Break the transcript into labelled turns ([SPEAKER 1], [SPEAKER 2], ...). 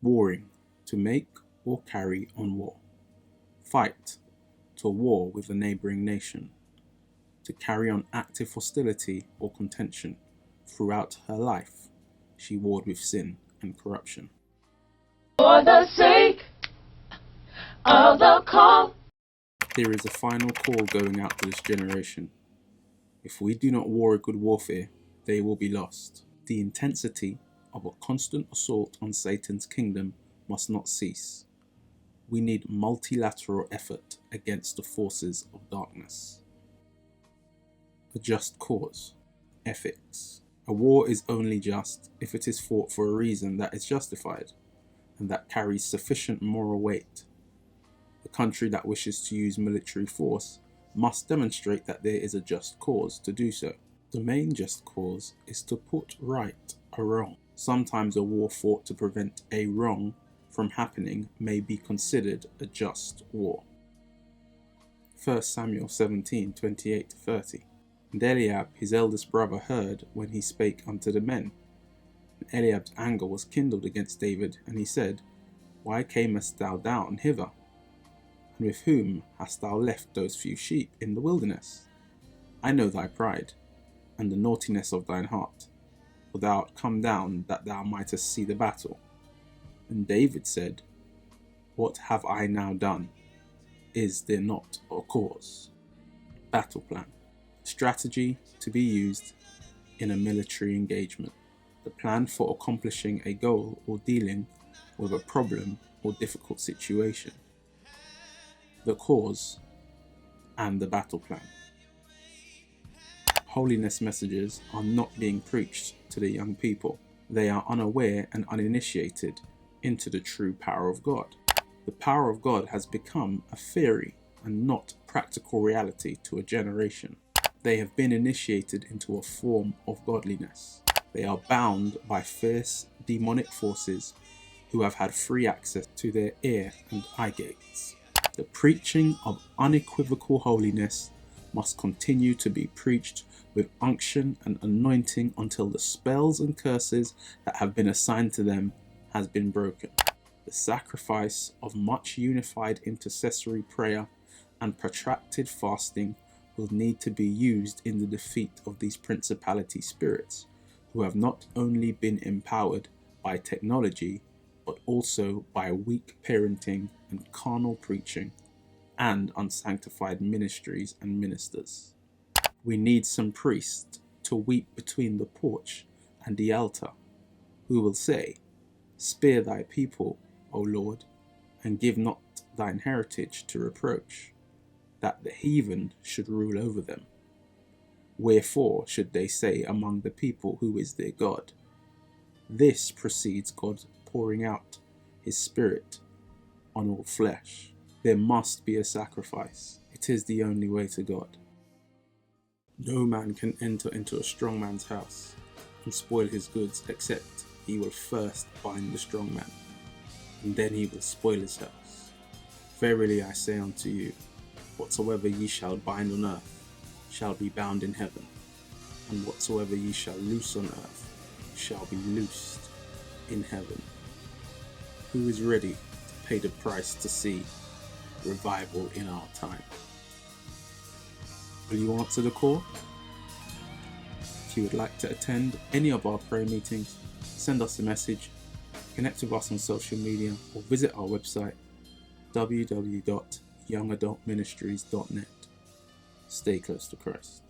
[SPEAKER 1] Warring, to make or carry on war. Fight, to war with a neighbouring nation. To carry on active hostility or contention. Throughout her life, she warred with sin and corruption.
[SPEAKER 2] For the sake of the call.
[SPEAKER 1] There is a final call going out to this generation. If we do not war a good warfare, they will be lost. The intensity of a constant assault on Satan's kingdom must not cease. We need multilateral effort against the forces of darkness. A just cause. Ethics. A war is only just if it is fought for a reason that is justified and that carries sufficient moral weight. The country that wishes to use military force must demonstrate that there is a just cause to do so. The main just cause is to put right a wrong. Sometimes a war fought to prevent a wrong from happening may be considered a just war. 1 Samuel 17:28-30. And Eliab his eldest brother heard when he spake unto the men. And Eliab's anger was kindled against David, and he said, Why camest thou down hither? And with whom hast thou left those few sheep in the wilderness? I know thy pride, and the naughtiness of thine heart, for thou art come down that thou mightest see the battle. And David said, What have I now done? Is there not a cause? Battle plan. Strategy to be used in a military engagement. The plan for accomplishing a goal or dealing with a problem or difficult situation. The cause and the battle plan. Holiness messages are not being preached to the young people. They are unaware and uninitiated into the true power of God. The power of God has become a theory and not practical reality to a generation. They have been initiated into a form of godliness. They are bound by fierce demonic forces who have had free access to their ear and eye gates. The preaching of unequivocal holiness must continue to be preached with unction and anointing until the spells and curses that have been assigned to them has been broken. The sacrifice of much unified intercessory prayer and protracted fasting will need to be used in the defeat of these principality spirits who have not only been empowered by technology but also by weak parenting and carnal preaching and unsanctified ministries and ministers. We need some priests to weep between the porch and the altar, who will say, Spare thy people, O Lord, and give not thine heritage to reproach, that the heathen should rule over them. Wherefore should they say among the people, Who is their God? This precedes God pouring out his Spirit on all flesh. There must be a sacrifice. It is the only way to God. No man can enter into a strong man's house and spoil his goods, except he will first bind the strong man, and then he will spoil his house. Verily I say unto you, whatsoever ye shall bind on earth shall be bound in heaven, and whatsoever ye shall loose on earth shall be loosed in heaven. Who is ready to pay the price to see revival in our time? Will you answer the call? If you would like to attend any of our prayer meetings, send us a message, connect with us on social media, or visit our website www.youngadultministries.net. Stay close to Christ.